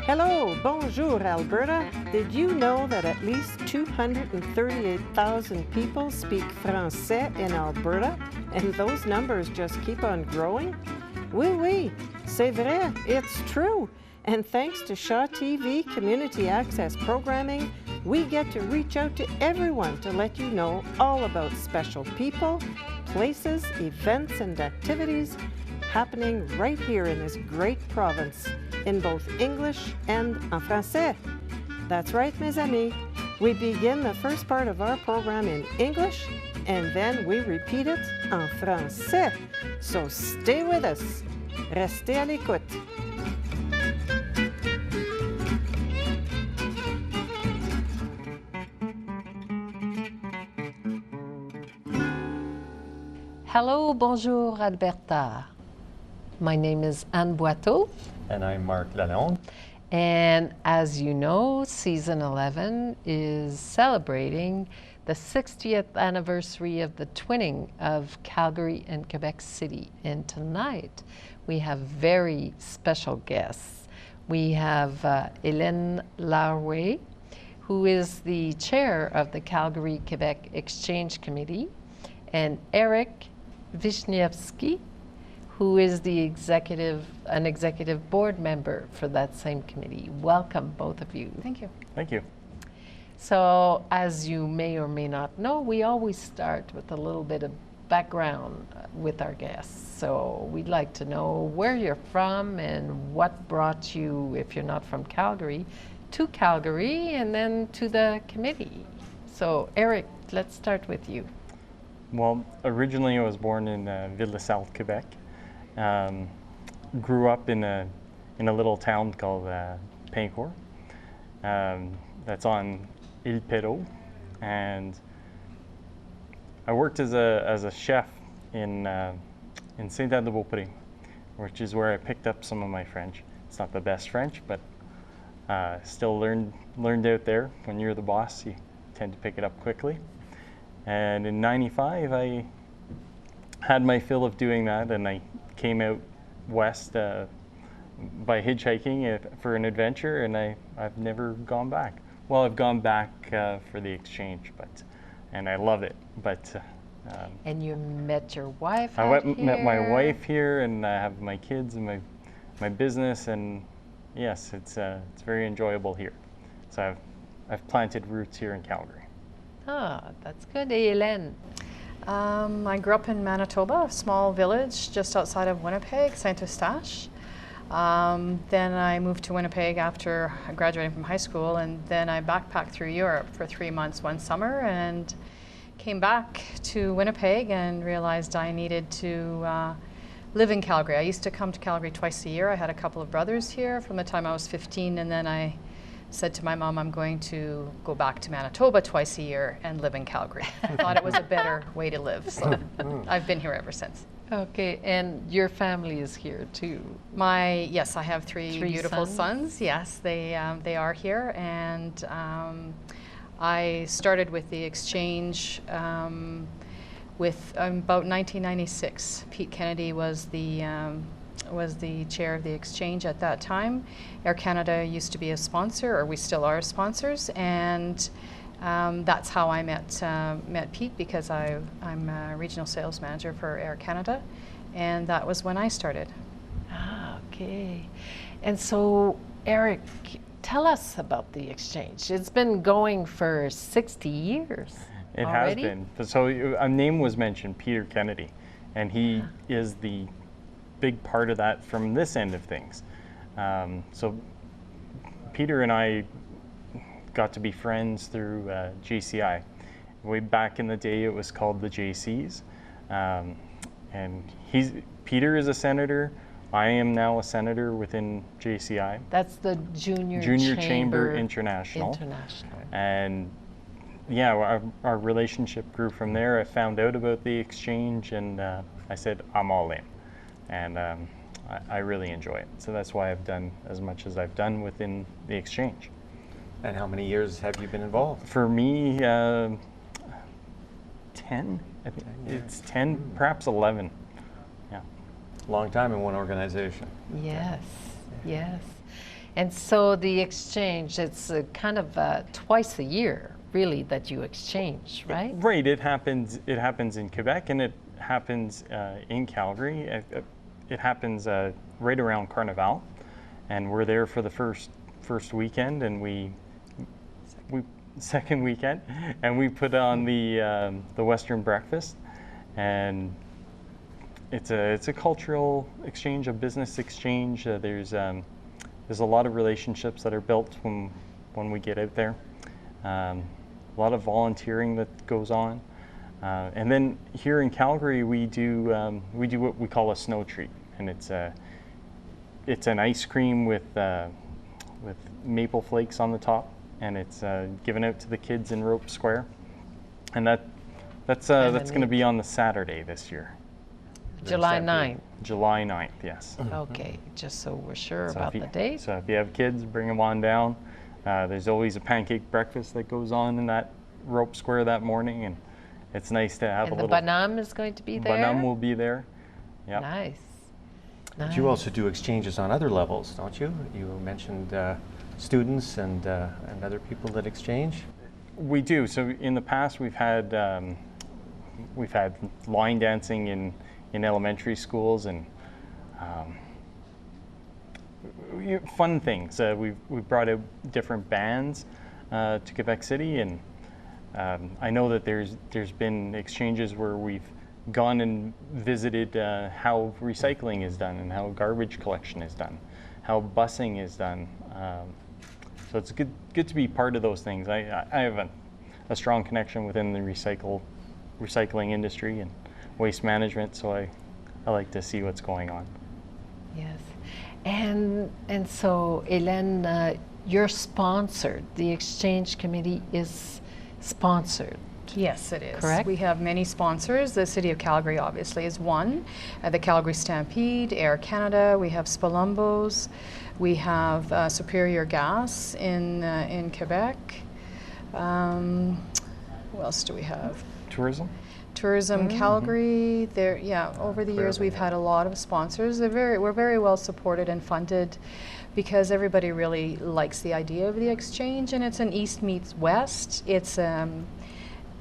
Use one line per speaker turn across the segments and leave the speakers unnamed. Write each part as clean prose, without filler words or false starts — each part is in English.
Hello, bonjour, Alberta. Did you know that at least 238,000 people speak Français in Alberta? And those numbers just keep on growing? Oui, oui, c'est vrai, it's true. And thanks to Shaw TV Community Access Programming, we get to reach out to everyone to let you know all about special people, places, events, and activities happening right here in this great province, in both English and en français. That's right, mes amis. We begin the first part of our program in English, and then we repeat it en français. So stay with us. Restez à l'écoute.
Hello, bonjour, Alberta. My name is Anne Boiteau.
And I'm Marc Lalonde.
And as you know, Season 11 is celebrating the 60th anniversary of the twinning of Calgary and Quebec City. And tonight we have very special guests. We have Hélène Larway, who is the chair of the Calgary-Quebec Exchange Committee, and Eric Wisniewski, who is an executive board member for that same committee. Welcome, both of you.
Thank you.
Thank you.
So, as you may or may not know, we always start with a little bit of background with our guests. So, we'd like to know where you're from and what brought you, if you're not from Calgary, to Calgary and then to the committee. So, Eric, let's start with you.
Well, originally I was born in Ville-de-Salle, Quebec. Grew up in a little town called Pincourt. That's on Ile Perrot, and I worked as a chef in Saint-Anne-de-Beaupré, which is where I picked up some of my French. It's not the best French, but still learned out there. When you're the boss, you tend to pick it up quickly. And in '95, I had my fill of doing that, and I came out west by hitchhiking for an adventure, and I've never gone back. Well, I've gone back for the exchange, and I love it. But
and you met your wife
met my wife here, and I have my kids and my business, and yes, it's very enjoyable here. So I've planted roots here in Calgary.
Ah, that's good. Hélène.
I grew up in Manitoba, a small village just outside of Winnipeg, Saint-Eustache. Then I moved to Winnipeg after graduating from high school, and then I backpacked through Europe for 3 months one summer and came back to Winnipeg and realized I needed to live in Calgary. I used to come to Calgary twice a year. I had a couple of brothers here from the time I was 15, and then I said to my mom, I'm going to go back to Manitoba twice a year and live in Calgary. I thought it was a better way to live, so I've been here ever since.
Okay, and your family is here too?
Yes, I have three beautiful sons. Yes, they are here, and I started with the exchange with about 1996. Pete Kennedy was the chair of the exchange at that time. Air Canada used to be a sponsor, or we still are sponsors, and that's how I met Pete, because I'm a regional sales manager for Air Canada, and that was when I started.
Ah, okay. And so, Eric, tell us about the exchange. It's been going for 60 years.
It
already?
has been. So a name was mentioned, Peter Kennedy, and he is the big part of that from this end of things. So Peter and I got to be friends through JCI. Way back in the day, it was called the JCs. And Peter is a senator. I am now a senator within JCI.
That's the Junior
Chamber International. And yeah, our relationship grew from there. I found out about the exchange, and I said, I'm all in. And I really enjoy it. So that's why I've done as much as I've done within the exchange.
And how many years have you been involved?
For me, 10. I think it's 10, perhaps 11. Yeah.
Long time in one organization.
Yes, yes. And so the exchange, it's kind of twice a year, really, that you exchange, right?
Right. It happens in Quebec, and it happens in Calgary. It happens right around Carnival, and we're there for the first weekend, and we second weekend, and we put on the Western breakfast, and it's a cultural exchange, a business exchange. There's a lot of relationships that are built when we get out there. A lot of volunteering that goes on, and then here in Calgary we do what we call a snow treat, and it's an ice cream with maple flakes on the top, and it's given out to the kids in Rope Square, and that's going to be on the Saturday this year.
July 9th.
July 9th, yes.
Okay, just so we're sure
So
about the date.
So if you have kids, bring them on down. There's always a pancake breakfast that goes on in that Rope Square that morning, and it's nice to have
And
a
the
little.
Banam is going to be there?
Banam will be there. Yep.
Nice.
But you also do exchanges on other levels, don't you? You mentioned students and other people that exchange.
We do. So in the past, we've had line dancing in elementary schools, and fun things. We've brought out different bands to Quebec City, and I know that there's been exchanges where we've gone and visited how recycling is done and how garbage collection is done, how busing is done. So it's good to be part of those things. I have a strong connection within the recycling industry and waste management, so I like to see what's going on.
Yes. And so, Hélène, you're sponsored. The Exchange Committee is sponsored.
Yes, it is.
Correct?
We have many sponsors. The City of Calgary obviously is one. The Calgary Stampede, Air Canada, we have Spolumbos, we have Superior Gas in Quebec. Who else do we have?
Tourism?
Tourism Calgary. There, over the years we've had a lot of sponsors. We're very well supported and funded because everybody really likes the idea of the exchange, and it's an East meets West. It's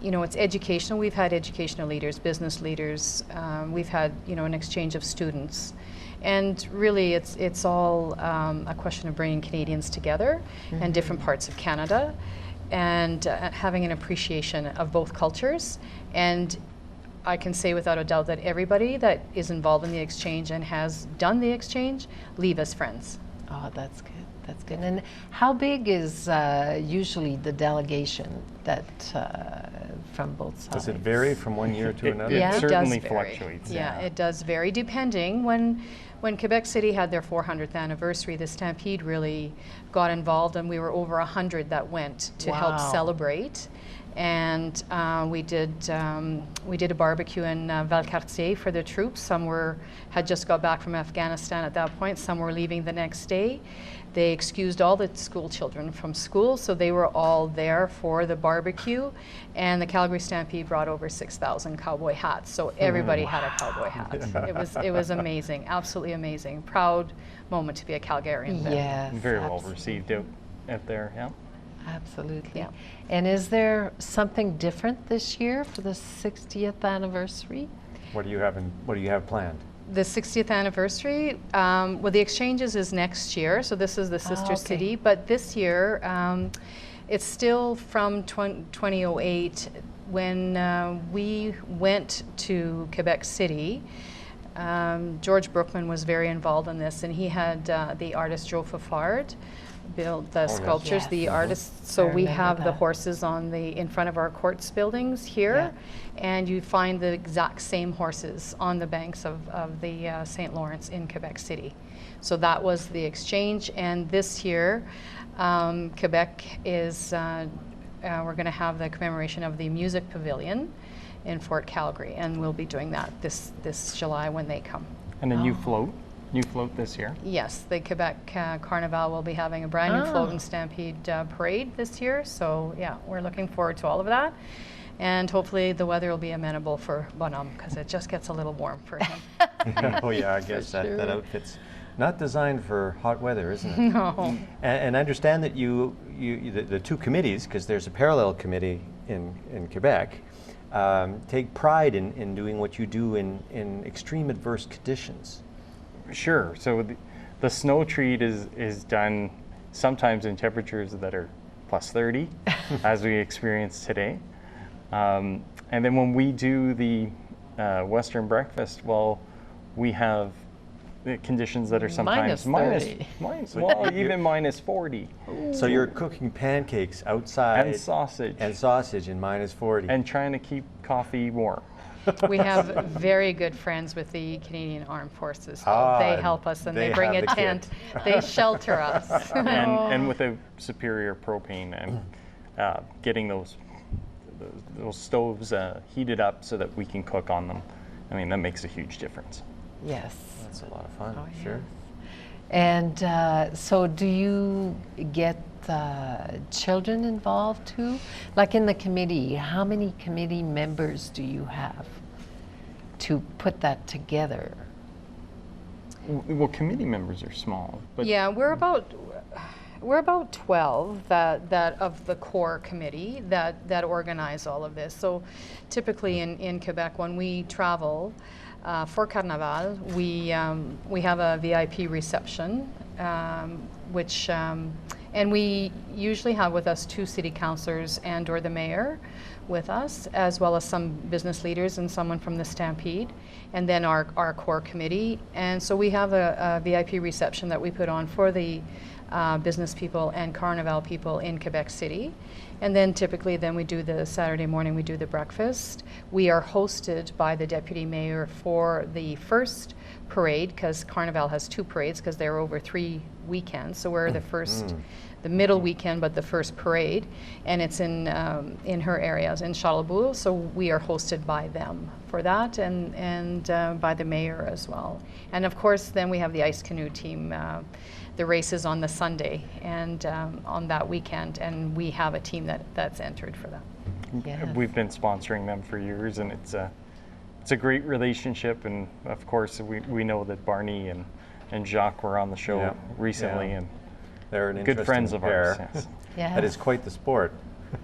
it's educational. We've had educational leaders, business leaders. We've had an exchange of students, and really it's all a question of bringing Canadians together and different parts of Canada, and having an appreciation of both cultures. And I can say without a doubt that everybody that is involved in the exchange and has done the exchange leave as friends.
Oh, that's good. That's good. And how big is usually the delegation that from both sides?
Does it vary from one year to another?
Yeah.
It
It
certainly
does vary.
fluctuates.
Yeah, it does vary depending. When Quebec City had their 400th anniversary, the Stampede really got involved, and we were over 100 that went to help
Wow.
celebrate. And we did a barbecue in Valcartier for the troops. Some had just got back from Afghanistan at that point. Some were leaving the next day. They excused all the school children from school, so they were all there for the barbecue. And the Calgary Stampede brought over 6,000 cowboy hats, so everybody had a cowboy hat. It was amazing, absolutely amazing. Proud moment to be a Calgarian. then.
Yes.
Very well
absolutely.
received out there. Yeah.
Absolutely.
Yeah.
And is there something different this year for the 60th anniversary?
What do you have planned?
The 60th anniversary, well, the exchanges is next year, so this is the sister
okay.
city. But this year, it's still from 2008 when we went to Quebec City. George Brookman was very involved in this, and he had the artist Joe Fafard build the sculptures,
Yes.
the artists. So
I
we
remember
have the
that.
horses in front of our courts buildings here, and you find the exact same horses on the banks of the St. Lawrence in Quebec City. So that was the exchange, and this year Quebec is we're going to have the commemoration of the Music Pavilion in Fort Calgary, and we'll be doing that this July when they come.
And a new float this year.
Yes, the Quebec Carnival will be having a brand new float and stampede parade this year. So yeah, we're looking forward to all of that. And hopefully the weather will be amenable for Bonhomme, because it just gets a little warm for him.
Oh yeah, I guess that
sure.
outfit's Not designed for hot weather, isn't it?
No.
And I understand that the two committees, because there's a parallel committee in Quebec, take pride in doing what you do in extreme adverse conditions.
Sure. So the snow treat is done sometimes in temperatures that are plus 30, as we experienced today. And then when we do the Western breakfast, well, we have conditions that are sometimes even minus 40.
So you're cooking pancakes outside
And sausage.
and sausage in minus 40.
And trying to keep coffee warm.
We have very good friends with the Canadian Armed Forces. They help us, and
they
they bring
have
a
the
tent.
kit.
They shelter us.
and with a superior propane and getting those stoves heated up so that we can cook on them. I mean, that makes a huge difference.
Yes.
That's a lot of fun,
Oh,
sure.
And so do you get children involved too? Like in the committee, how many committee members do you have to put that together?
Well, committee members are small, but
Yeah, we're about 12 that of the core committee that organize all of this. So typically in Quebec, when we travel for Carnaval, we have a VIP reception, which and we usually have with us 2 city councillors and/or the mayor with us, as well as some business leaders and someone from the Stampede, and then our core committee. And so we have a VIP reception that we put on for the business people and Carnival people in Quebec City. And then typically then we do the Saturday morning, we do the breakfast. We are hosted by the deputy mayor for the first parade, because Carnival has 2 parades because they're over 3 weekends. So we're the first, the middle weekend, but the first parade, and it's in her areas in Charlebourg. So we are hosted by them for that, and by the mayor as well. And of course, then we have the ice canoe team. The race is on the Sunday and on that weekend, and we have a team that's entered for that.
Yes.
we've been sponsoring them for years, and it's a great relationship. And of course, we know that Barney and Jacques were on the show
Yeah.
recently,
Yeah.
and
They're an
good
interesting
friends of
pair.
ours. Yes.
Yes.
That is quite the sport.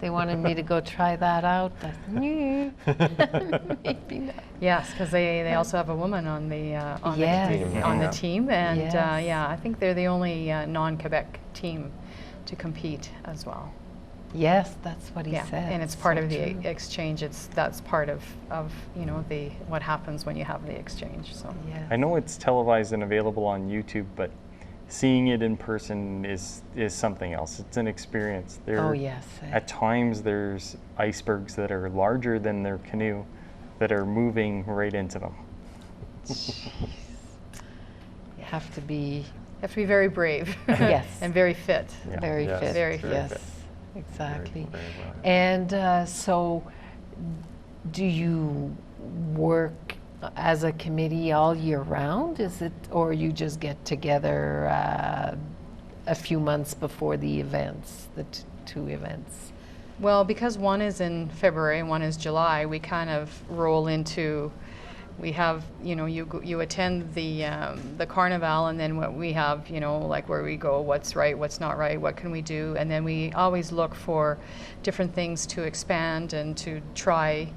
They wanted me to go try that out. I said, maybe not.
Yes, because they also have a woman on the
Yes.
the team, and
Yes.
yeah, I think they're the only non-Quebec team to compete as well.
Yes, that's what he
Yeah,
said.
and it's part
So
of the
true.
exchange. That's part of the what happens when you have the exchange. So
Yes.
I know it's televised and available on YouTube, but seeing it in person is something else. It's an experience.
Oh, yes.
At times, there's icebergs that are larger than their canoe that are moving right into them.
You have to be
very brave.
Yes.
and very fit.
Yeah.
very
Yes,
fit.
very
yes,
fit.
exactly.
Very well.
And so, do you work as a committee all year round? Is it, or you just get together a few months before the events, the 2 events?
Well, because one is in February and one is July, we kind of roll into. We have, you attend the Carnival, and then what we have, like where we go, what's right, what's not right, what can we do, and then we always look for different things to expand and to try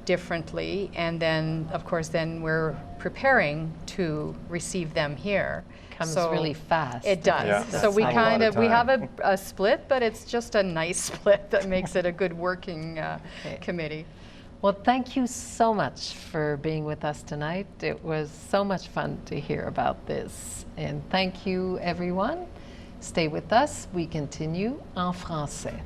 differently, and then of course then we're preparing to receive them here.
Comes
So
really fast.
It does.
Yeah.
So we
That's a lot
kind
of
of we have
time.
a split, but it's just a nice split that makes it a good working
Okay.
committee.
Well, thank you so much for being with us tonight. It was so much fun to hear about this. And thank you, everyone. Stay with us. We continue en français.